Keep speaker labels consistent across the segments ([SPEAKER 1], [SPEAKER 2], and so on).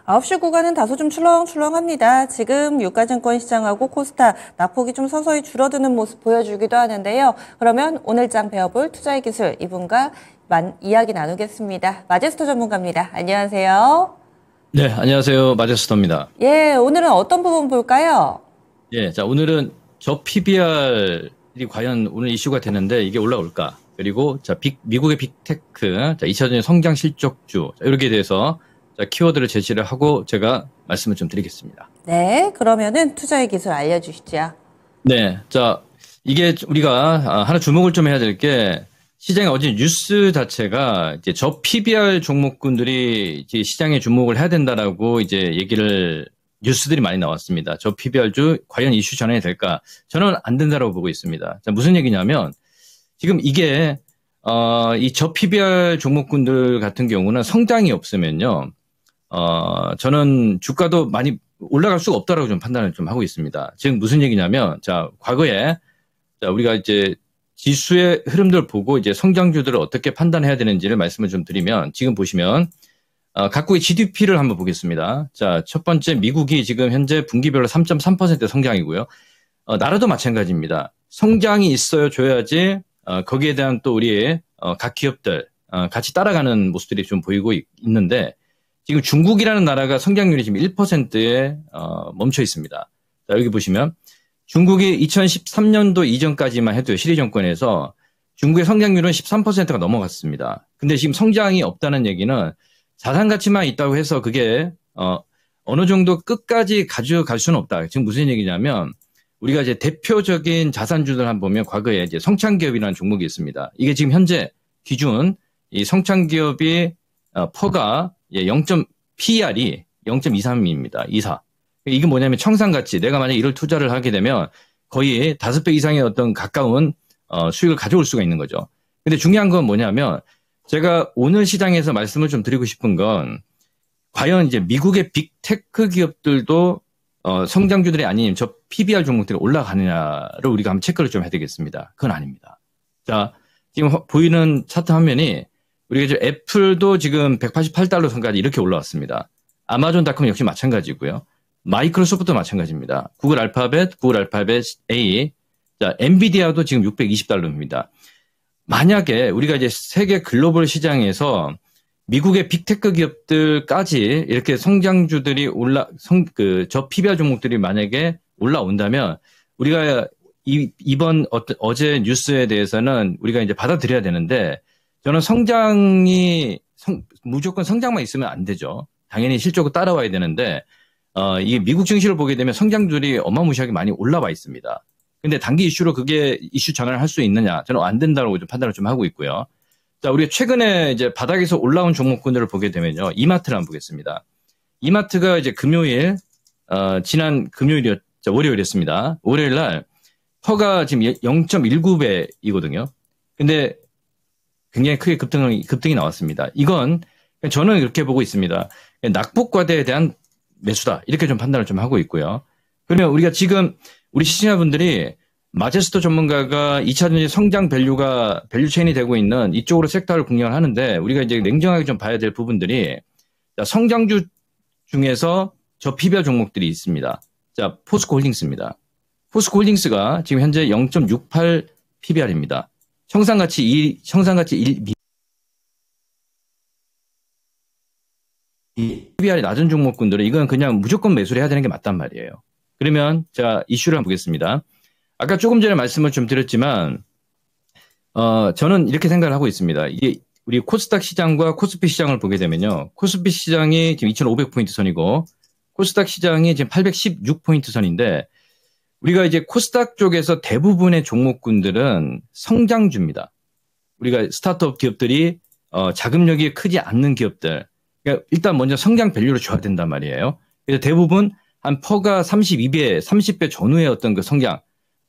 [SPEAKER 1] 9시 구간은 다소 좀 출렁출렁합니다. 지금 유가증권 시장하고 코스닥 낙폭이 좀 서서히 줄어드는 모습 보여주기도 하는데요. 그러면 오늘 장 배워볼 투자의 기술 이분과 이야기 나누겠습니다. 마제스터 전문가입니다. 안녕하세요.
[SPEAKER 2] 네, 안녕하세요. 마제스터입니다.
[SPEAKER 1] 예, 오늘은 어떤 부분 볼까요?
[SPEAKER 2] 예, 자, 오늘은 저 PBR이 과연 오늘 이슈가 되는데 이게 올라올까? 그리고 자, 미국의 빅테크, 자, 2차전지 성장 실적주, 자, 이렇게 대해서 자, 키워드를 제시를 하고 제가 말씀을 좀 드리겠습니다.
[SPEAKER 1] 네, 그러면은 투자의 기술 알려주시죠.
[SPEAKER 2] 네, 자, 이게 우리가 하나 주목을 좀 해야 될 게 시장에 어제 뉴스 자체가 이제 저 PBR 종목군들이 이제 시장에 주목을 해야 된다라고 이제 얘기를 뉴스들이 많이 나왔습니다. 저 PBR주 과연 이슈 전환이 될까? 저는 안 된다라고 보고 있습니다. 자, 무슨 얘기냐면 지금 이게 이 저 PBR 종목군들 같은 경우는 성장이 없으면요, 저는 주가도 많이 올라갈 수가 없다라고 좀 판단을 좀 하고 있습니다. 지금 무슨 얘기냐면, 자, 과거에 자, 우리가 이제 지수의 흐름들 보고 이제 성장주들을 어떻게 판단해야 되는지를 말씀을 좀 드리면, 지금 보시면 각국의 GDP를 한번 보겠습니다. 자, 첫 번째 미국이 지금 현재 분기별로 3.3% 성장이고요. 나라도 마찬가지입니다. 성장이 있어야 줘야지 거기에 대한 또 우리의 각 기업들 같이 따라가는 모습들이 좀 보이고 있는데, 지금 중국이라는 나라가 성장률이 지금 1%에 멈춰 있습니다. 자, 여기 보시면 중국이 2013년도 이전까지만 해도 시리 정권에서 중국의 성장률은 13%가 넘어갔습니다. 근데 지금 성장이 없다는 얘기는 자산 가치만 있다고 해서 그게 어느 정도 끝까지 가져갈 수는 없다. 지금 무슨 얘기냐면 우리가 이제 대표적인 자산주들 한번 보면 과거에 이제 성창기업이라는 종목이 있습니다. 이게 지금 현재 기준 이 성창기업이 퍼가 PER이 0.23입니다. 24. 이게 뭐냐면 청산가치. 내가 만약에 이를 투자를 하게 되면 거의 5배 이상의 어떤 가까운 수익을 가져올 수가 있는 거죠. 근데 중요한 건 뭐냐면 제가 오늘 시장에서 말씀을 좀 드리고 싶은 건 과연 이제 미국의 빅테크 기업들도 성장주들이 아닌 저 PBR 종목들이 올라가느냐를 우리가 한번 체크를 좀 해야 되겠습니다. 그건 아닙니다. 자, 지금 보이는 차트 화면이 우리가 이제 애플도 지금 188달러 선까지 이렇게 올라왔습니다. 아마존닷컴 역시 마찬가지고요. 마이크로소프트도 마찬가지입니다. 구글 알파벳 A, 자, 엔비디아도 지금 620달러입니다. 만약에 우리가 이제 세계 글로벌 시장에서 미국의 빅테크 기업들까지 이렇게 성장주들이 저 PBR 종목들이 만약에 올라온다면 우리가 이번 어제 뉴스에 대해서는 우리가 이제 받아들여야 되는데 저는 무조건 성장만 있으면 안 되죠. 당연히 실적으로 따라와야 되는데, 이게 미국 증시를 보게 되면 성장률이 어마무시하게 많이 올라와 있습니다. 근데 단기 이슈로 그게 이슈 전환을 할 수 있느냐? 저는 안 된다고 좀 판단을 좀 하고 있고요. 자, 우리가 최근에 이제 바닥에서 올라온 종목군들을 보게 되면요. 이마트를 한번 보겠습니다. 이마트가 이제 지난 월요일이었습니다. 월요일 날, 퍼가 지금 0.19배이거든요. 근데 굉장히 크게 급등이 나왔습니다. 이건 저는 이렇게 보고 있습니다. 낙폭과대에 대한 매수다. 이렇게 좀 판단을 좀 하고 있고요. 그러면 우리가 지금 우리 시청자분들이 마제스터 전문가가 2차전지 성장 밸류 체인이 되고 있는 이쪽으로 섹터를 공략을 하는데 우리가 이제 냉정하게 좀 봐야 될 부분들이 성장주 중에서 저 PBR 종목들이 있습니다. 자, 포스코홀딩스입니다. 포스코홀딩스가 지금 현재 0.68 PBR입니다. 청산가치 1 PBR이 낮은 종목군들은 이건 그냥 무조건 매수를 해야 되는 게 맞단 말이에요. 그러면 자, 이슈를 한번 보겠습니다. 아까 조금 전에 말씀을 좀 드렸지만 저는 이렇게 생각을 하고 있습니다. 이게 우리 코스닥 시장과 코스피 시장을 보게 되면요. 코스피 시장이 지금 2,500포인트 선이고 코스닥 시장이 지금 816포인트 선인데 우리가 이제 코스닥 쪽에서 대부분의 종목군들은 성장주입니다. 우리가 스타트업 기업들이 자금력이 크지 않는 기업들. 그러니까 일단 먼저 성장 밸류를 줘야 된단 말이에요. 그래서 대부분 한 퍼가 32배, 30배 전후의 어떤 그 성장,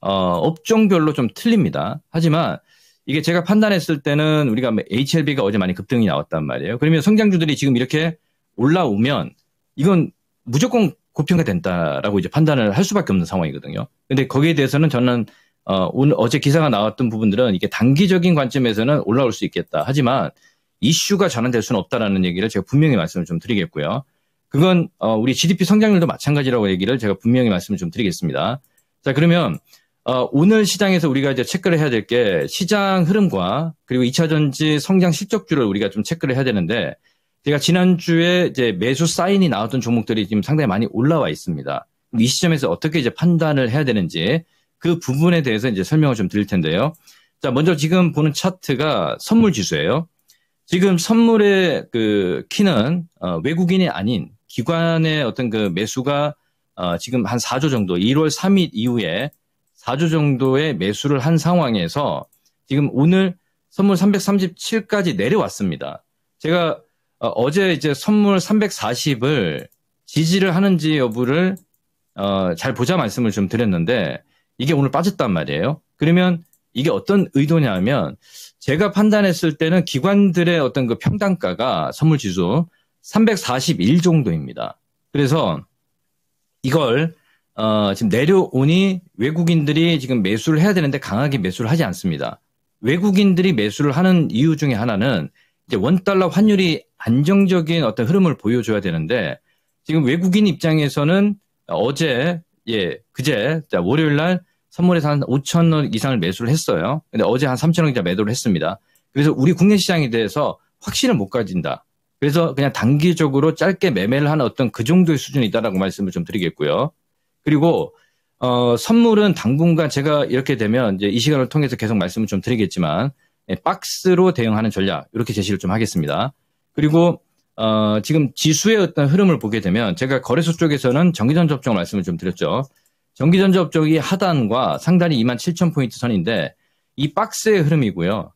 [SPEAKER 2] 업종별로 좀 틀립니다. 하지만 이게 제가 판단했을 때는 우리가 HLB가 어제 많이 급등이 나왔단 말이에요. 그러면 성장주들이 지금 이렇게 올라오면 이건 무조건 고평가 된다라고 이제 판단을 할 수밖에 없는 상황이거든요. 근데 거기에 대해서는 저는 어제 기사가 나왔던 부분들은 이게 단기적인 관점에서는 올라올 수 있겠다. 하지만 이슈가 전환될 수는 없다라는 얘기를 제가 분명히 말씀을 좀 드리겠고요. 그건 우리 GDP 성장률도 마찬가지라고 얘기를 제가 분명히 말씀을 좀 드리겠습니다. 자, 그러면 오늘 시장에서 우리가 이제 체크를 해야 될 게 시장 흐름과 그리고 2차전지 성장 실적주를 우리가 좀 체크를 해야 되는데, 제가 지난주에 이제 매수 사인이 나왔던 종목들이 지금 상당히 많이 올라와 있습니다. 이 시점에서 어떻게 이제 판단을 해야 되는지 그 부분에 대해서 이제 설명을 좀 드릴 텐데요. 자, 먼저 지금 보는 차트가 선물 지수예요. 지금 선물의 그 키는 외국인이 아닌 기관의 어떤 그 매수가 지금 한 4조 정도, 1월 3일 이후에 4조 정도의 매수를 한 상황에서 지금 오늘 선물 337까지 내려왔습니다. 제가 어제 이제 선물 340을 지지를 하는지 여부를 잘 보자 말씀을 좀 드렸는데, 이게 오늘 빠졌단 말이에요. 그러면 이게 어떤 의도냐면, 제가 판단했을 때는 기관들의 어떤 그 평단가가 선물 지수 341 정도입니다. 그래서 이걸 지금 내려오니 외국인들이 지금 매수를 해야 되는데 강하게 매수를 하지 않습니다. 외국인들이 매수를 하는 이유 중에 하나는 이제 원달러 환율이 안정적인 어떤 흐름을 보여줘야 되는데, 지금 외국인 입장에서는 그제 월요일 날 선물에서 한 5,000원 이상을 매수를 했어요. 근데 어제 한 3,000원 이상 매도를 했습니다. 그래서 우리 국내 시장에 대해서 확신을 못 가진다. 그래서 그냥 단기적으로 짧게 매매를 하는 어떤 그 정도의 수준이다라고 말씀을 좀 드리겠고요. 그리고 선물은 당분간 제가 이렇게 되면 이제 이 시간을 통해서 계속 말씀을 좀 드리겠지만, 박스로 대응하는 전략 이렇게 제시를 좀 하겠습니다. 그리고 지금 지수의 어떤 흐름을 보게 되면, 제가 거래소 쪽에서는 정기전 접종 말씀을 좀 드렸죠. 정기전 접종이 하단과 상단이 27,000포인트 선인데 이 박스의 흐름이고요.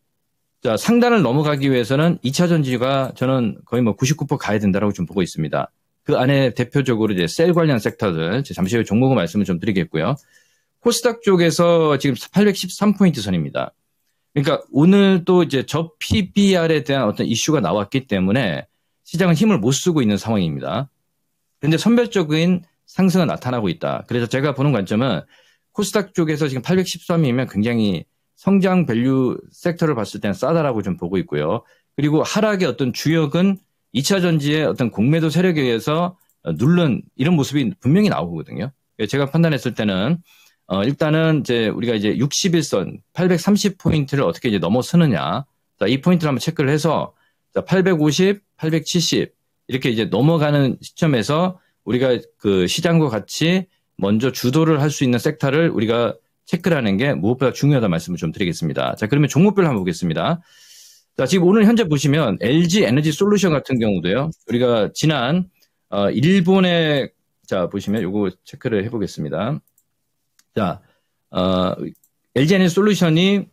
[SPEAKER 2] 자, 상단을 넘어가기 위해서는 2차 전지가 저는 거의 뭐 99% 가야 된다라고 좀 보고 있습니다. 그 안에 대표적으로 이제 셀 관련 섹터들, 잠시 후에 종목을 말씀을 좀 드리겠고요. 코스닥 쪽에서 지금 813포인트 선입니다. 그러니까 오늘 또 이제 저 PBR에 대한 어떤 이슈가 나왔기 때문에 시장은 힘을 못 쓰고 있는 상황입니다. 그런데 선별적인 상승은 나타나고 있다. 그래서 제가 보는 관점은 코스닥 쪽에서 지금 813이면 굉장히 성장 밸류 섹터를 봤을 때는 싸다라고 좀 보고 있고요. 그리고 하락의 어떤 주역은 2차 전지의 어떤 공매도 세력에 의해서 누른 이런 모습이 분명히 나오거든요. 제가 판단했을 때는 일단은 이제 우리가 이제 61선 830포인트를 어떻게 이제 넘어서느냐. 자, 이 포인트를 한번 체크를 해서 850, 870 이렇게 이제 넘어가는 시점에서 우리가 그 시장과 같이 먼저 주도를 할 수 있는 섹터를 우리가 체크를 하는 게 무엇보다 중요하다는 말씀을 좀 드리겠습니다. 자, 그러면 종목별로 한번 보겠습니다. 자, 지금 오늘 현재 보시면 LG 에너지 솔루션 같은 경우도요. 우리가 지난 일본에 자, 보시면 요거 체크를 해 보겠습니다. 자, LG 에너지 솔루션이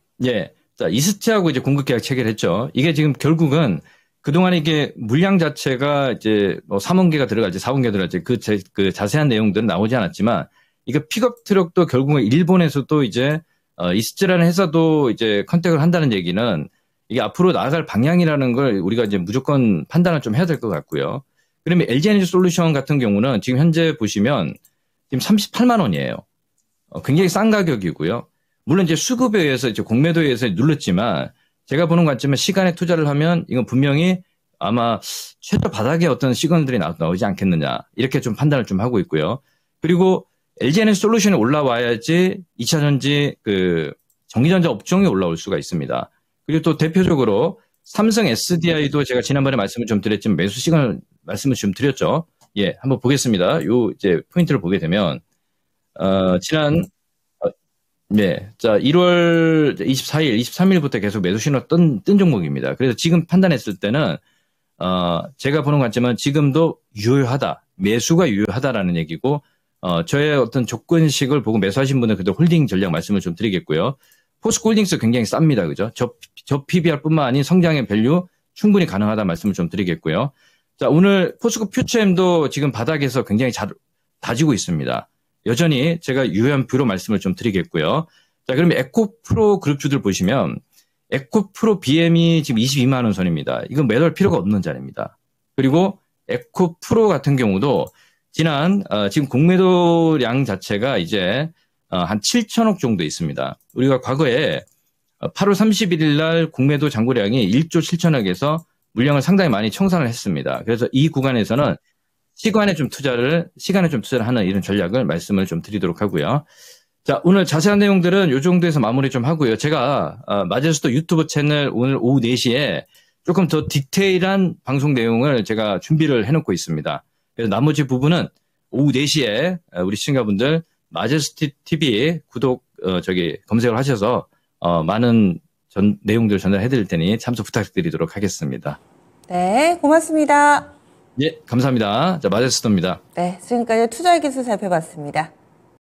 [SPEAKER 2] 자, 이스트하고 이제 공급 계약 체결을 했죠. 이게 지금 결국은 그동안 이게 물량 자체가 이제 뭐 3원계가 들어갈지 4원계 들어갈지 그 자세한 내용들은 나오지 않았지만, 이거 픽업 트럭도 결국은 일본에서도 이제 이스트라는 회사도 이제 컨택을 한다는 얘기는 이게 앞으로 나아갈 방향이라는 걸 우리가 이제 무조건 판단을 좀 해야 될 것 같고요. 그러면 LG 에너지 솔루션 같은 경우는 지금 현재 보시면 지금 38만 원이에요. 굉장히 싼 가격이고요. 물론 이제 수급에 의해서 이제 공매도에 의해서 눌렀지만, 제가 보는 관점은 시간에 투자를 하면 이건 분명히 아마 최저 바닥에 어떤 시그널들이 나오지 않겠느냐, 이렇게 좀 판단을 좀 하고 있고요. 그리고 LG 에너지 솔루션이 올라와야지 2차 전지 그 전기전자 업종이 올라올 수가 있습니다. 그리고 또 대표적으로 삼성 SDI도 제가 지난번에 말씀을 좀 드렸지만 매수 시간을 말씀을 좀 드렸죠. 한번 보겠습니다. 요 이제 포인트를 보게 되면 지난 자, 1월 24일, 23일부터 계속 매수 신호 뜬 종목입니다. 그래서 지금 판단했을 때는, 제가 보는 관점은 지금도 유효하다, 매수가 유효하다라는 얘기고, 저의 어떤 조건식을 보고 매수하신 분들 그래도 홀딩 전략 말씀을 좀 드리겠고요. 포스코홀딩스 굉장히 쌉니다. 그죠? 저 PBR 뿐만 아닌 성장의 밸류 충분히 가능하다 말씀을 좀 드리겠고요. 자, 오늘 포스코 퓨처엠도 지금 바닥에서 굉장히 잘 다지고 있습니다. 여전히 제가 유효한 뷰로 말씀을 좀 드리겠고요. 자, 그러면 에코프로 그룹주들 보시면 에코프로 BM이 지금 22만 원 선입니다. 이건 매도할 필요가 없는 자리입니다. 그리고 에코프로 같은 경우도 지금 공매도량 자체가 이제 한 7천억 정도 있습니다. 우리가 과거에 8월 31일 날 공매도 잔고량이 1조 7천억에서 물량을 상당히 많이 청산을 했습니다. 그래서 이 구간에서는 시간에 좀 투자를 하는 이런 전략을 말씀을 좀 드리도록 하고요. 자, 오늘 자세한 내용들은 이 정도에서 마무리 좀 하고요. 제가 마제스토 유튜브 채널 오늘 오후 4시에 조금 더 디테일한 방송 내용을 제가 준비를 해놓고 있습니다. 그래서 나머지 부분은 오후 4시에 우리 시청자분들 마제스티 TV 구독 검색을 하셔서 많은 내용들 전달해 드릴 테니 참석 부탁드리도록 하겠습니다.
[SPEAKER 1] 네, 고맙습니다.
[SPEAKER 2] 예, 감사합니다. 자, 마제스토입니다.
[SPEAKER 1] 네, 지금까지 투자의 기술 살펴봤습니다.